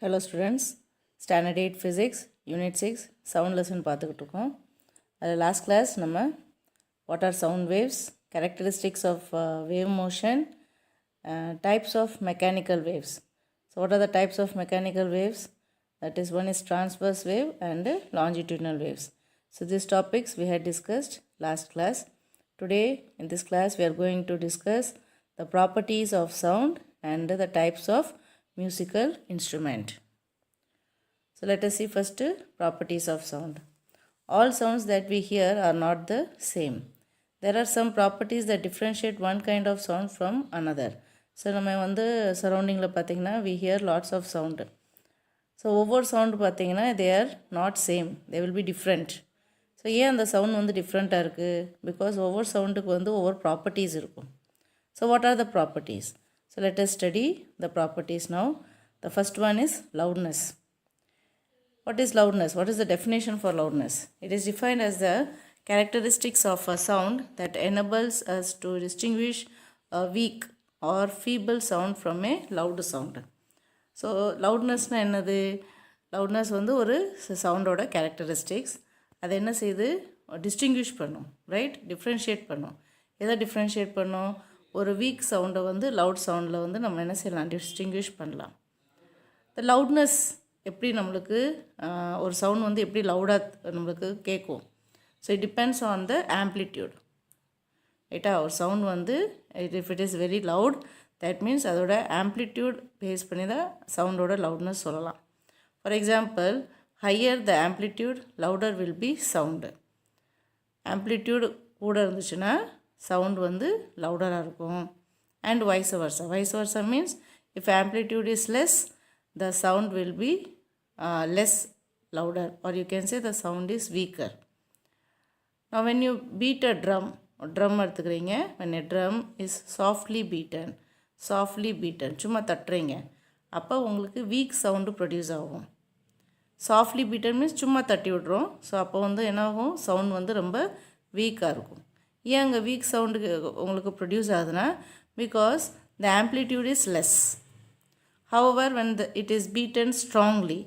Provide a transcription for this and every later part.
Hello students, Standard 8 Physics, Unit 6, Sound Lesson பார்த்துக்கிட்டு இருக்கோம். அதில் லாஸ்ட் கிளாஸ் நம்ம what are sound waves, characteristics of wave motion, types of mechanical waves. So what are the types of mechanical waves? That is, one is transverse wave and longitudinal waves. So these topics we had discussed last class. Today in this class we are going to discuss the properties of sound and the types of musical instrument. So let us see first properties of sound. All sounds that we hear are not the same. There are some properties that differentiate one kind of sound from another. So நம்ம வந்து சரௌண்டிங்கில் பார்த்தீங்கன்னா we hear lots of sound. So ஒவ்வொரு sound பார்த்தீங்கன்னா they are not same, they will be different. So ஏன் அந்த sound வந்து டிஃப்ரெண்ட்டாக இருக்குது? பிகாஸ் ஒவ்வொரு சவுண்டுக்கு வந்து ஒவ்வொரு ப்ராப்பர்ட்டிஸ் இருக்கும். So what are the properties? So let us study the properties now. The first one is loudness. What is loudness? What is the definition for loudness? It is defined as the characteristics of a sound that enables us to distinguish a weak or feeble sound from a loud sound. So loudness na என்னது? Loudness வந்து ஒரு சவுண்டோட characteristics. அது என்ன செய்யுது? Distinguish பண்ணும், right? Differentiate பண்ணும். எதை differentiate பண்ணும்? ஒரு வீக் சவுண்டை வந்து லவுட் சவுண்டில் வந்து நம்ம என்ன செய்யலாம்? டிஸ்டிங்விஷ் பண்ணலாம். இந்த லவுட்னஸ் எப்படி நம்மளுக்கு ஒரு சவுண்ட் வந்து எப்படி லவுடாக நம்மளுக்கு கேட்கும்? So it depends on the amplitude, ரைட்டா? ஒரு சவுண்ட் வந்து if it is very loud, that means அதோட ஆம்ப்ளிடியூட் பேஸ் பண்ணி தான் சவுண்டோட லவுட்னஸ் சொல்லலாம். For example, higher the amplitude louder will be sound. Amplitude கூட இருந்துச்சுன்னா சவுண்ட் வந்து லவுடராக இருக்கும். And vice versa. Vice versa means if amplitude is less, the sound will be less louder, or you can say the sound is weaker. Now when you beat a drum எடுத்துக்கிறீங்க, when a drum is softly beaten சும்மா தட்டுறீங்க, அப்போ உங்களுக்கு week sound produce ஆகும். Softly beaten means சும்மா தட்டி விட்றோம். So அப்போ வந்து என்ன ஆகும்? சவுண்ட் வந்து ரொம்ப வீக்காக இருக்கும். ஏன் அங்கே வீக் சவுண்டு உங்களுக்கு ப்ரொடியூஸ் ஆகுதுன்னா, because the amplitude is less. However, when it is beaten strongly,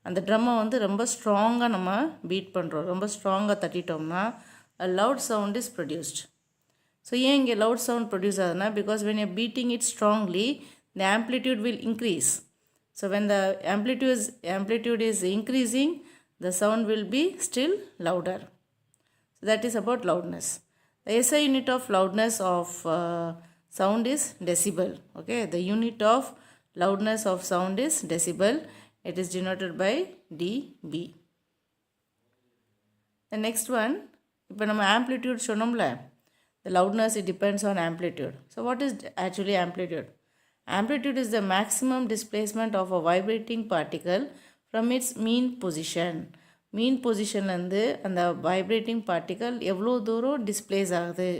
அந்த ட்ரம்மை வந்து ரொம்ப ஸ்ட்ராங்காக நம்ம பீட் பண்ணுறோம், ரொம்ப ஸ்ட்ராங்காக தட்டிட்டோம்னா a loud sound is produced. So ஏன் இங்கே loud sound ப்ரொடியூஸ் ஆகுதுன்னா, because when you're beating it strongly, the amplitude will increase. So when the amplitude is increasing, the sound will be still louder. So that is about loudness. The SI unit of loudness of sound is decibel. Okay, the unit of loudness of sound is decibel. It is denoted by dB. The next one, இப்போ நம்ம amplitude சொன்னோம்ல, the loudness it depends on amplitude. So what is actually amplitude? Amplitude is the maximum displacement of a vibrating particle from its mean position. மீன் பொசிஷன்லேருந்து அந்த vibrating particle எவ்வளோ தூரம் displace ஆகுது.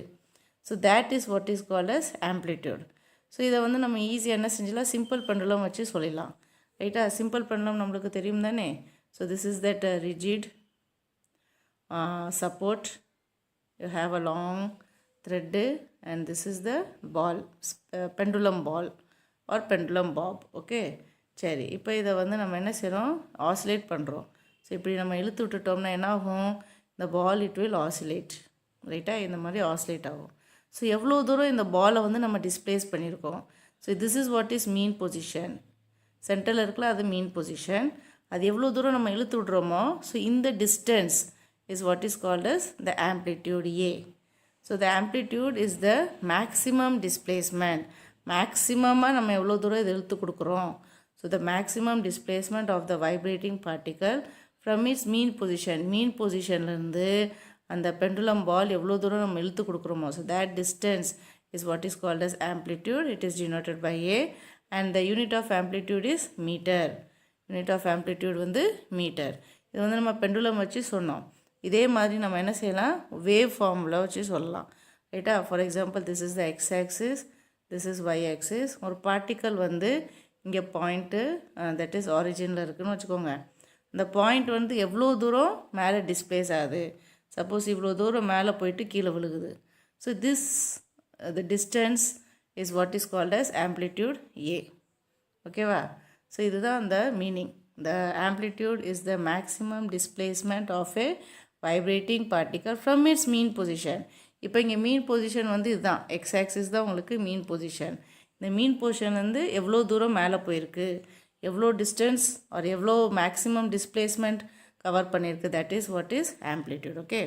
So that is what is called as amplitude. ஸோ இதை வந்து நம்ம ஈஸியாக என்ன செஞ்சலாம்? சிம்பிள் பெண்டுலம் வச்சு சொல்லிடலாம், ரைட்டா? சிம்பிள் பெண்டுலம் நம்மளுக்கு தெரியும் தானே? So this is that rigid support, you have a long thread, and this is the ball, pendulum ball or pendulum bob. Okay, சரி. இப்போ இதை வந்து நம்ம என்ன செய்கிறோம்? ஆசிலேட் பண்ணுறோம். ஸோ இப்படி நம்ம இழுத்து விட்டுட்டோம்னா என்ன ஆகும்? இந்த பால் இட் வில் ஆசிலேட், ரைட்டா? இந்த மாதிரி ஆசிலேட் ஆகும். ஸோ எவ்வளோ தூரம் இந்த பாலை வந்து நம்ம டிஸ்பிளேஸ் பண்ணியிருக்கோம். So this is what is mean position. சென்டரில் இருக்கல அது மீன் பொசிஷன். அது எவ்வளோ தூரம் நம்ம இழுத்து விட்றோமோ, ஸோ இந்த distance is what is called as the amplitude A. So the amplitude is the maximum displacement. மேக்ஸிமமாக நம்ம எவ்வளோ தூரம் இது இழுத்து கொடுக்குறோம். So the maximum displacement of the vibrating particle from its mean position. Mean பொசிஷன்லேருந்து அந்த பெண்டுலம் பால் எவ்வளோ தூரம் நம்ம இழுத்து கொடுக்குறோமோ, so that distance is what is called as amplitude. It is denoted by A, and the unit of amplitude is metre. Unit of amplitude வந்து metre. இது வந்து நம்ம பெண்டுலம் வச்சு சொன்னோம். இதே மாதிரி நம்ம என்ன செய்யலாம்? வேவ் ஃபார்மில் வச்சு சொல்லலாம், ரைட்டா? For example, this is the X axis, this is Y axis. ஒரு பார்ட்டிக்கல் வந்து இங்கே பாயிண்ட்டு தட் இஸ் ஆரிஜினில் இருக்குதுன்னு வச்சுக்கோங்க. இந்த பாயிண்ட் வந்து எவ்வளோ தூரம் மேலே டிஸ்பிளேஸ் ஆகுது. சப்போஸ் இவ்வளோ தூரம் மேலே போயிட்டு கீழே விழுகுது. So this the distance is what is called as amplitude A. ஓகேவா? ஸோ இதுதான் அந்த meaning. The amplitude is the maximum displacement of a vibrating particle from its mean position. இப்போ இங்கே மீன் பொசிஷன் வந்து இதுதான், எக்ஸ் ஆக்சிஸ் தான் உங்களுக்கு மீன் பொசிஷன். இந்த மீன் பொசிஷன் வந்து எவ்வளோ தூரம் மேலே போயிருக்கு, எவ்வளோ டிஸ்டன்ஸ் ஆர் எவ்வளோ மேக்ஸிமம் டிஸ்பிளேஸ்மெண்ட் கவர் பண்ணியிருக்கு, that is what is amplitude. Okay,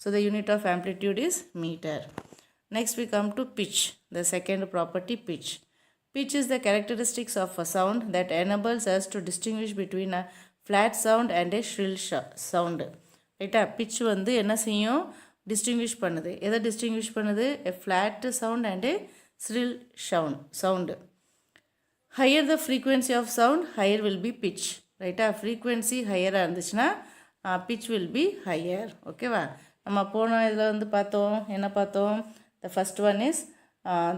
so the unit of amplitude is metre. Next we come to pitch, the second property, pitch. Pitch is the characteristics of a sound that enables us to distinguish between a flat sound and a shrill sound. ரைட்டா, pitch வந்து என்ன செய்யும், distinguish பண்ணுது. எதை distinguish பண்ணுது? A flat sound and a shrill sound. Higher the frequency of sound, higher will be pitch. ரைட்டா, frequency higher இருந்துச்சுன்னா pitch will be higher. ஓகேவா, நம்ம போன இதில் வந்து பார்த்தோம், என்ன பார்த்தோம்? The first one is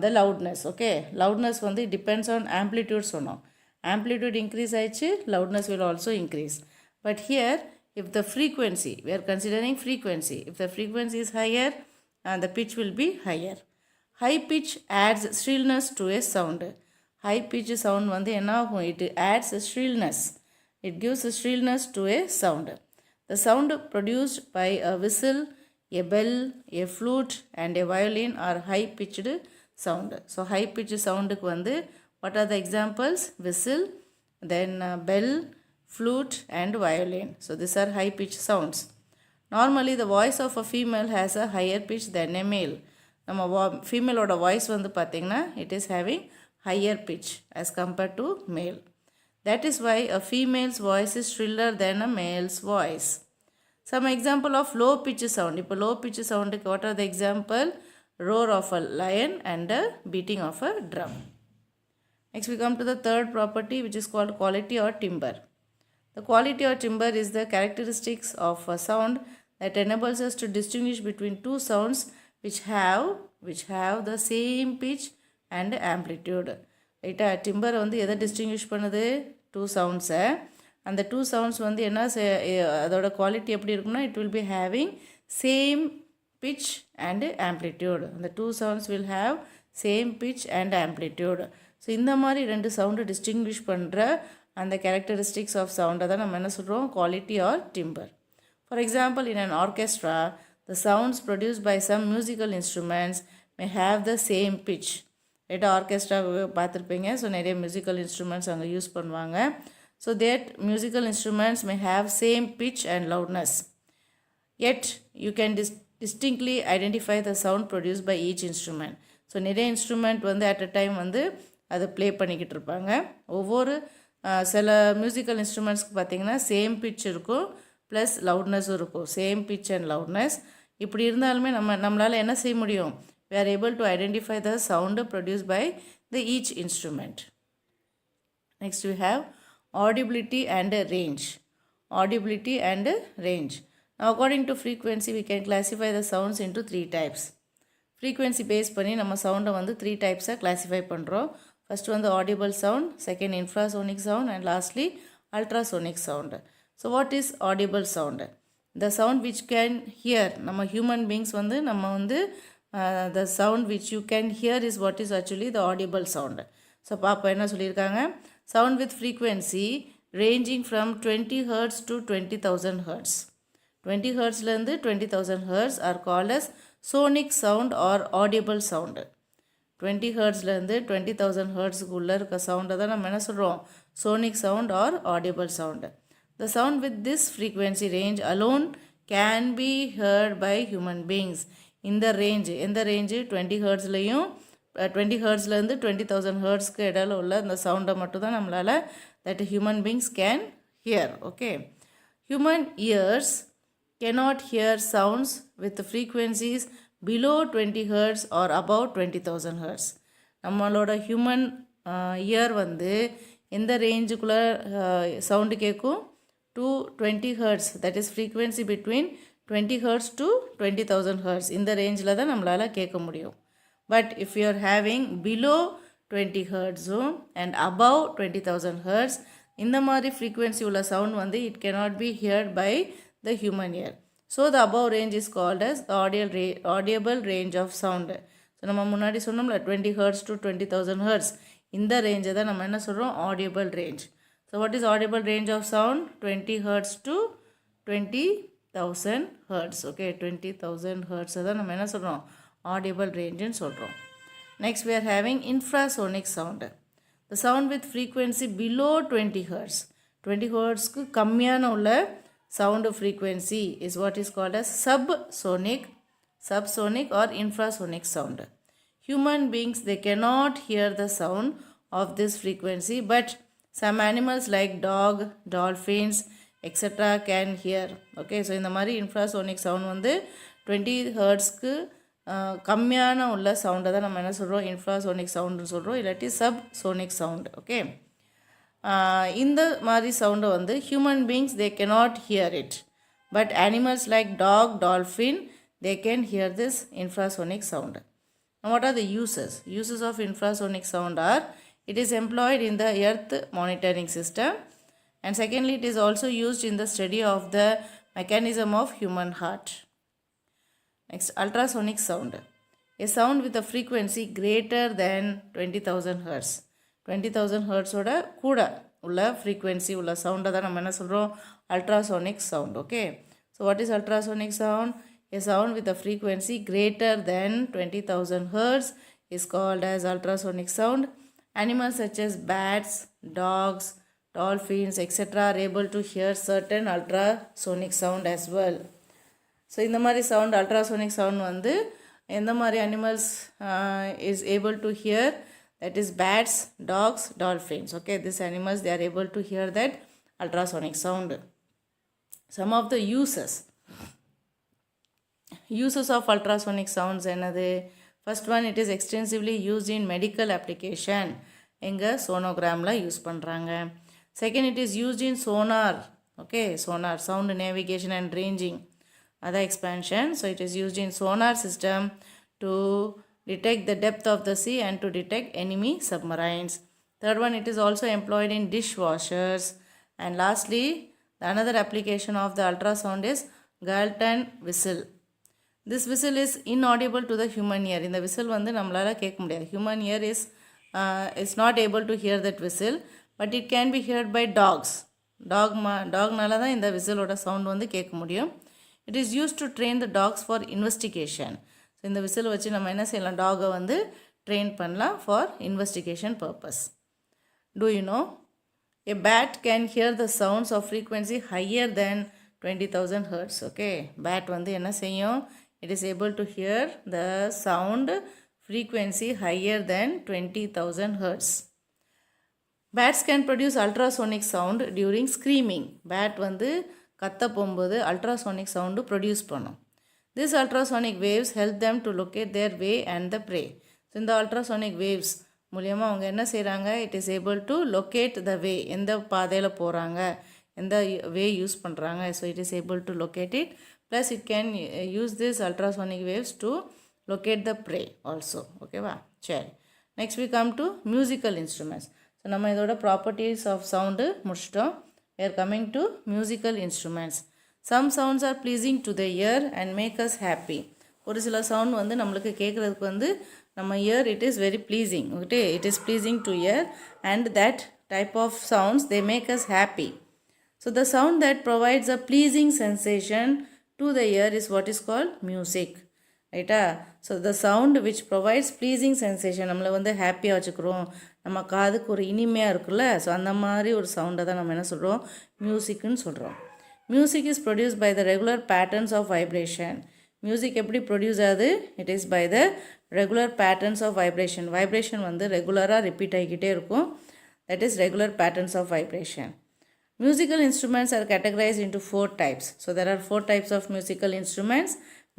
the loudness. Okay, loudness வந்து depends on amplitude சொன்னோம். Amplitude increase ஆயிடுச்சு, loudness will also increase. But here, if the frequency, we are considering frequency, if the frequency is higher, the pitch will be higher. High pitch adds shrillness to a sound. High pitch sound வந்து என்ன ஆகும்? It adds shrillness. It gives shrillness to a sound. The sound produced by a whistle, a bell, a flute and a violin are high pitched sound. So high pitched sound க்கு வந்து what are the examples? Whistle, then bell, flute and violin. So these are high pitched sounds. Normally the voice of a female has a higher pitch than a male. நம்ம female ஓட voice வந்து பார்த்தீங்கன்னா it is having higher pitch as compared to male. That is why a female's voice is shriller than a male's voice. Some example of low pitch sound. இப்போ low pitch sound க்கு what are the example? Roar of a lion and a beating of a drum. Next we come to the third property, which is called quality or timbre. The quality or timbre is the characteristics of a sound that enables us to distinguish between two sounds which have the same pitch and amplitude. ரைட்டா, timbre வந்து எதை distinguish பண்ணுது? two sounds. அந்த two sounds வந்து என்ன அதோட quality எப்படி இருக்குன்னா, it will be having same pitch and amplitude. அந்த two sounds will have same pitch and amplitude. So இந்த மாதிரி ரெண்டு சவுண்டு டிஸ்டிங்விஷ் பண்ணுற அந்த கேரக்டரிஸ்டிக்ஸ் ஆஃப் சவுண்டை தான் நம்ம என்ன சொல்கிறோம்? Quality or timbre. For example, in an orchestra the sounds produce by some musical instruments may have the same pitch. ரைட்டா, ஆர்கெஸ்ட்ரா பார்த்துருப்பீங்க. ஸோ நிறைய மியூசிக்கல் இன்ஸ்ட்ருமெண்ட்ஸ் அங்கே யூஸ் பண்ணுவாங்க. So that musical instruments may have same pitch and loudness. Yet you can distinctly identify the sound produced by each instrument. So நிறைய instrument வந்து at a time வந்து அதை play பண்ணிக்கிட்டு இருப்பாங்க. ஒவ்வொரு சில மியூசிக்கல் இன்ஸ்ட்ருமெண்ட்ஸ்க்கு பார்த்தீங்கன்னா சேம் பிச் இருக்கும், ப்ளஸ் லவுட்னஸும் இருக்கும். சேம் பிச் அண்ட் லவுட்னஸ் இப்படி இருந்தாலுமே நம்மளால் என்ன செய்ய முடியும்? We are able to identify the sound produced by the each instrument. Next we have audibility and range. Audibility and range. Now according to frequency we can classify the sounds into three types. Frequency base பண்ணி நம்ம சவுண்டை வந்து three டைப்ஸாக classify பண்ணுறோம். First வந்து audible sound, second infrasonic sound and lastly ultrasonic sound. So what is audible sound? The sound which can hear, நம்ம human beings வந்து நம்ம வந்து the sound which you can hear is what is actually the audible sound. So பாப்பா என்ன சொல்லியிருக்காங்க? Sound with frequency ranging from 20 Hz to 20,000 Hz. 20 Hz லேருந்து 20,000 Hz are called as sonic sound or audible sound. 20 Hz லேருந்து 20,000 Hz குள்ளே இருக்க சவுண்டை தான் நம்ம என்ன சொல்கிறோம்? sonic sound or audible sound. The sound with this frequency range alone can be heard by human beings. இந்த range, எந்த range? 20 Hzலையும் 20 ஹர்ட்ஸ்லேருந்து 20,000 ஹர்ட்ஸ்க்கு இடையில உள்ள இந்த சவுண்டை மட்டும் தான் நம்மளால் that human beings can hear. Okay, human years cannot hear sounds with frequencies below 20 Hz or above 20,000 Hz. நம்மளோட ஹியூமன் இயர் வந்து எந்த ரேஞ்சுக்குள்ளே சவுண்டு கேட்கும்? 20 Hz, that is frequency between 20 Hz to 20,000 Hz. இந்த ரேஞ்சில் தான் நம்மளால் கேட்க முடியும். But if you are having below 20 Hz and above 20,000 Hz, இந்த மாதிரி frequency உள்ள sound வந்து it cannot be heard by the human ear. So the above range is called as the audible range of sound. So நம்ம முன்னாடி சொன்னோம்ல 20 Hz to 20,000 Hz, இந்த ரேஞ்சை தான் நம்ம என்ன சொல்கிறோம்? audible range. So what is audible range of sound? 20 hertz to 20,000 hertz. Okay, 20,000 hertz அதான் நம்ம என்ன சொல்கிறோம், audible range ன்னு சொல்கிறோம். Next we are having infrasonic sound. The sound with frequency below 20 hertz. 20 hertzக்கு கம்மியான உள்ள sound frequency is what is called as subsonic or infrasonic sound. Human beings, they cannot hear the sound of this frequency, but some animals like dog, dolphins, etc. can hear. Okay, so இந்த மாதிரி infrasonic sound வந்து 20 hertzக்கு கம்மியான உள்ள சவுண்டை தான் நம்ம என்ன சொல்கிறோம், இன்ஃப்ராசோனிக் சவுண்டுன்னு சொல்கிறோம், இல்லாட்டி சப்சோனிக் சவுண்டு. ஓகே, இந்த மாதிரி சவுண்டை வந்து human beings they cannot hear it, but animals like dog, dolphin, they can hear this infrasonic sound. Now what are the uses? Uses of infrasonic sound are, it is employed in the earth monitoring system, and secondly it is also used in the study of the mechanism of human heart. Next, ultrasonic sound. A sound with a frequency greater than 20,000 hertz. 20,000 hertz ஓட கூட உள்ள frequency உள்ள sound தான் நம்ம என்ன சொல்கிறோம், ultrasonic sound. Okay, so what is ultrasonic sound? A sound with a frequency greater than 20,000 hertz is called as ultrasonic sound. Animals such as bats, dogs, dolphins, etc. are able to hear certain ultrasonic sound as well. So இந்த மாதிரி sound, ultrasonic sound வந்து எந்த மாதிரி animals is able to hear? That is bats, dogs, dolphins. Okay, these animals, they are able to hear that ultrasonic sound. Some of the uses of ultrasonic sounds என்னது? First one, it is extensively used in medical application. எங்க சோனோகிராமில் use பண்ணுறாங்க. Second, it is used in sonar. Okay, sonar, sound navigation and ranging. Other expansion, so it is used in sonar system to detect the depth of the sea and to detect enemy submarines. Third one, it is also employed in dishwashers. And lastly, the another application of the ultrasound is Galton whistle. This whistle is inaudible to the human ear. In the whistle வந்து நம்மளால கேட்க முடியாது. Human ear is not able to hear that whistle, but it can be heard by dogs. Dogனால தான் இந்த விசிலோட sound வந்து கேட்க முடியும். It is used to train the dogs for investigation. So இந்த விசில் வச்சு நம்ம என்ன செய்யலாம், டாகை வந்து ட்ரெயின் பண்ணலாம் for investigation purpose. Do you know? A bat can hear the sounds of frequency higher than 20,000 hertz. Okay, bat வந்து என்ன செய்யும், it is able to hear the sound frequency higher than 20,000 hertz. Bats can produce ultrasonic sound during screaming. Bat வந்து கத்த போகும்போது ultrasonic sound produce பண்ணும். These ultrasonic waves help them to locate their way and the prey. So இந்த ultrasonic waves மூலியமாக அவங்க என்ன செய்கிறாங்க, it is able to locate the way, எந்த பாதையில் போகிறாங்க, எந்த வே யூஸ் பண்ணுறாங்க. So it is able to locate it. Plus it can use these ultrasonic waves to locate the prey also. ஓகேவா, சரி. Next we come to musical instruments. So நம்ம இதோட properties of sound முடிச்சிட்டோம். We are coming to musical instruments. Some sounds are pleasing to the ear and make us happy. ஒரு சில sound வந்து நம்மளுக்கு கேட்குறதுக்கு வந்து நம்ம ear it is very pleasing. Okay, it is pleasing to ear, and that type of sounds they make us happy. So the sound that provides a pleasing sensation to the ear is what is called music. ரைட்டா? So the sound which provides pleasing sensation, நம்மளை வந்து ஹாப்பியாக வச்சுக்கிறோம், நம்ம காதுக்கு ஒரு இனிமையாக இருக்குல்ல, ஸோ அந்த மாதிரி ஒரு சவுண்டை தான் நம்ம என்ன சொல்கிறோம், மியூசிக்னு சொல்கிறோம். Music is produce by the regular patterns of vibration. Music எப்படி ப்ரொடியூஸ் ஆகுது? It is by the regular patterns of vibration. Vibration வந்து ரெகுலராக ரிப்பீட் ஆகிக்கிட்டே இருக்கும். That is regular patterns of vibration. Musical instruments are categorized into 4 types. So there are 4 types of musical instruments: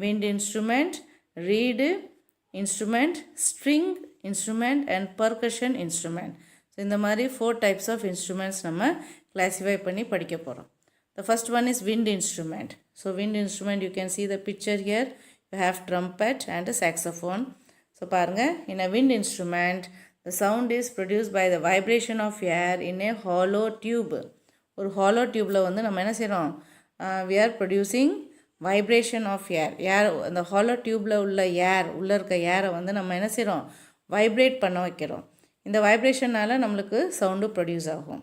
wind instrument, reed instrument, string instrument and percussion instrument. So இந்த மாதிரி 4 types of instruments நம்ம classify பண்ணி படிக்க போகிறோம். The first one is wind instrument. So wind instrument, you can see the picture here. You have trumpet and a saxophone. So பாருங்க, in a wind instrument, the sound is produced by the vibration of air in a hollow tube. ஒரு hollow டியூப்பில் வந்து நம்ம என்ன செய்கிறோம், we are producing vibration of air. ஏர், அந்த hollow டியூப்பில் உள்ள ஏர், உள்ளே இருக்க ஏரை வந்து நம்ம என்ன செய்கிறோம், வைப்ரேட் பண்ண வைக்கிறோம். இந்த வைப்ரேஷனால் நம்மளுக்கு சவுண்டு ப்ரொடியூஸ் ஆகும்.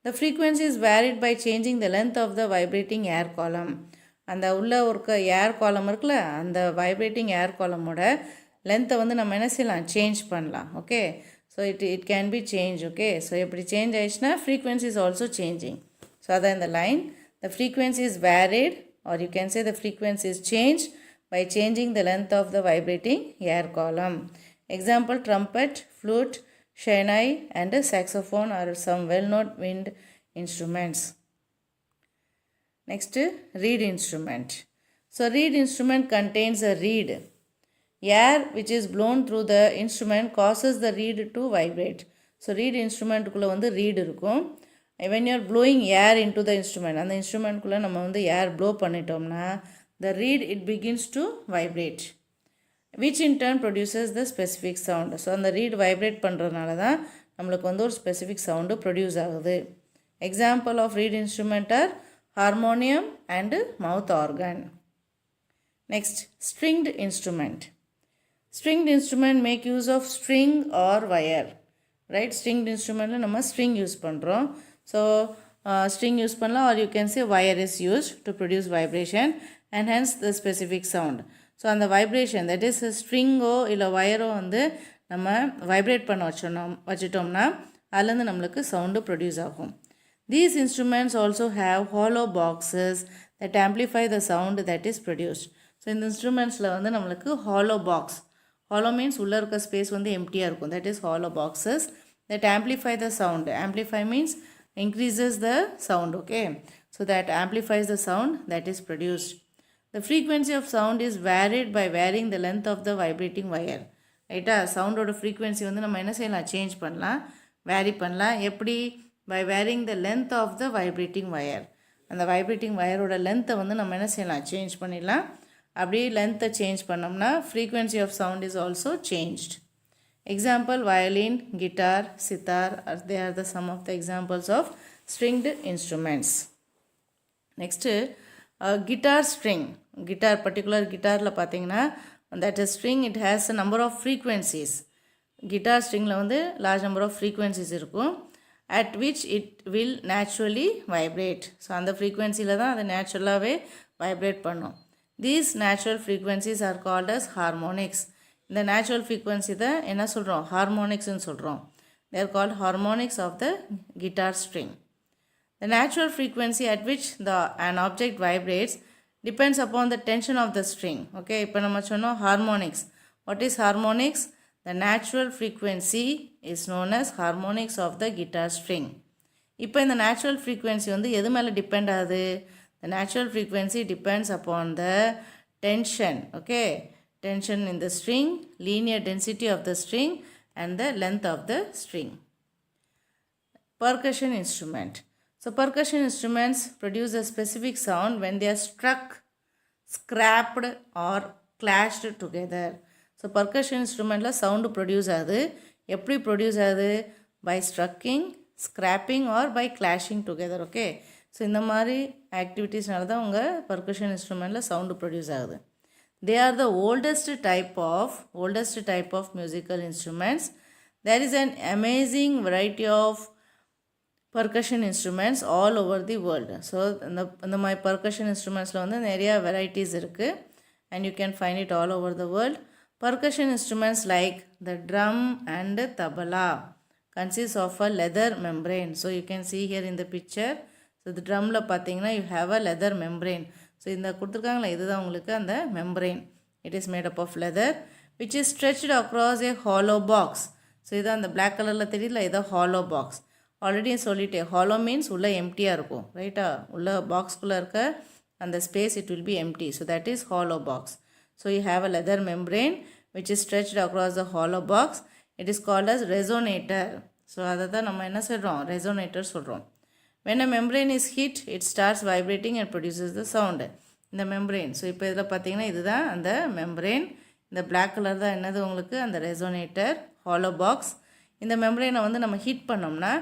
The frequency is varied by changing the length of the vibrating air column. அந்த உள்ள ஒரு ஏர் காலம் இருக்குல்ல, அந்த வைப்ரேட்டிங் ஏர் காலமோட லென்த்தை வந்து நம்ம என்ன செய்யலாம், சேஞ்ச் பண்ணலாம். Okay, so it can be change. Okay, so எப்படி சேஞ்ச் ஆயிடுச்சுன்னா frequency is also changing. So அதான் இந்த line, the frequency is varied are you can say the frequency is change by changing the length of the vibrating air column. Example, trumpet, flute, shehnai and saxophone are some well-known wind instruments. Next, reed instrument. So, reed instrument contains a reed. Air which is blown through the instrument causes the reed to vibrate. So, reed instrument குள்ள வந்து reed இருக்கும். When you are blowing air into the instrument, அந்த instrument குள்ள நம்ம வந்து air blow பண்ணிட்டோம்னா the reed it begins to vibrate, which in turn produces the specific sound. So அந்த reed vibrate பண்ணுறதுனால தான் நம்மளுக்கு வந்து ஒரு specific sound produce ஆகுது. Example of reed instrument are harmonium and mouth organ. Next, stringed instrument. Stringed instrument make use of string or wire. Right, stringed instrument நம்ம string use பண்ணுறோம். So string use பண்ணலாம், or you can say wire is used to produce vibration and hence the specific sound. So அந்த vibration, that is ஸ்ட்ரிங்கோ இல்லை வயரோ வந்து நம்ம vibrate பண்ண வச்சிட்டோம்னா அதுலேருந்து நம்மளுக்கு சவுண்டு ப்ரொடியூஸ் ஆகும். These instruments also have hollow boxes that amplify the sound that is produced. So இந்த இன்ஸ்ட்ருமெண்ட்ஸில் வந்து நம்மளுக்கு ஹாலோ பாக்ஸ், ஹாலோ மீன்ஸ் உள்ளே இருக்க ஸ்பேஸ் வந்து எம்டியாக இருக்கும், that is hollow boxes that amplify the sound. Amplify means increases the sound. Okay, so that amplifies the sound that is produced. The frequency of sound is varied by varying the length of the vibrating wire. ரைட்டா, சவுண்டோட frequency வந்து நம்ம என்ன செய்யலாம், change பண்ணலாம், vary பண்ணலாம். எப்படி? By varying the length of the vibrating wire. அந்த vibrating வயரோட லென்த்தை வந்து நம்ம என்ன செய்யலாம், சேஞ்ச் பண்ணிடலாம். அப்படி லென்த்தை சேஞ்ச் பண்ணோம்னா frequency of sound is also changed. Example, violin, guitar, sitar, they are the some of the examples of stringed instruments. Next, guitar string. Guitar, particular guitar la pathina, that is string, it has a number of frequencies. Guitar string la வந்து large number of frequencies இருக்கும், at which it will naturally vibrate. So அந்த frequency la தான் அது naturally vibrate பண்ணும். These natural frequencies are called as harmonics. இந்த natural frequency தான் என்ன சொல்கிறோம், ஹார்மோனிக்ஸ்னு சொல்கிறோம். They are called harmonics of the guitar string. The natural frequency at which an object vibrates depends upon the tension of the string. Okay, இப்போ நம்ம சொன்னோம் harmonics. What is harmonics? The natural frequency is known as harmonics of the guitar string. இப்போ இந்த natural frequency வந்து எது மேலே depend ஆகுது? The natural frequency depends upon the tension. Okay, tension in the string, linear density of the string and the length of the string. Percussion instrument. So percussion instruments produce a specific sound when they are struck, scraped or clashed together. So percussion instrument la sound produce ஆகுது. எப்படி produce ஆகுது? By strucking, scrapping or by clashing together. Okay, so இந்த மாதிரி ஆக்டிவிட்டீஸ்னால தான் உங்கள் percussion instrumentல sound produce ஆகுது. They are the oldest type of musical instruments. There is an amazing variety of percussion instruments all over the world. So இந்த மாதிரி percussion instrumentsல வந்து நிறைய varieties இருக்குது and you can find it all over the world. Percussion instruments like the drum and tabla consist of a leather membrane. So you can see here in the picture. So the drumல பார்த்தீங்கன்னா you have a leather membrane. So இந்த கொடுத்துருக்காங்களா, இதுதான் உங்களுக்கு அந்த membrane. It is made up of leather which is stretched across a hollow box. So இதான் அந்த black கலரில் தெரியல, இதான் ஹாலோ பாக்ஸ். ஆல்ரெடி சொல்லிட்டேன், ஹாலோ மீன்ஸ் உள்ளே எம்டியாக இருக்கும். ரைட்டா, உள்ள பாக்ஸ்குள்ளே இருக்க அந்த space it will be empty. So that is hollow box. So you have a leather membrane which is stretched across the hollow box. It is called as resonator. So அதை தான் நம்ம என்ன சொல்கிறோம், ரெசோனேட்டர் சொல்கிறோம். When a membrane is hit, it starts vibrating and produces the sound. இந்த membrane. So இப்போ இதில் பார்த்தீங்கன்னா இதுதான் அந்த membrane. இந்த black கலர் தான் என்னது உங்களுக்கு அந்த ரெசோனேட்டர், ஹாலோ பாக்ஸ். இந்த மெம்பரேனை வந்து நம்ம ஹீட் பண்ணோம்னா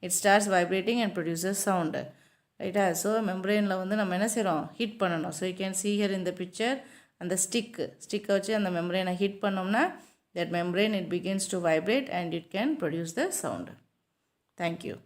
it starts vibrating and produces sound. ரைட்டா, ஸோ மெம்பரேனில் வந்து நம்ம என்ன செய்கிறோம், ஹீட் பண்ணணும். So you can see here in the picture அந்த ஸ்டிக்கை வச்சு அந்த மெம்பரேனை ஹீட் பண்ணோம்னா that membrane it begins to vibrate and it can produce the sound. Thank you.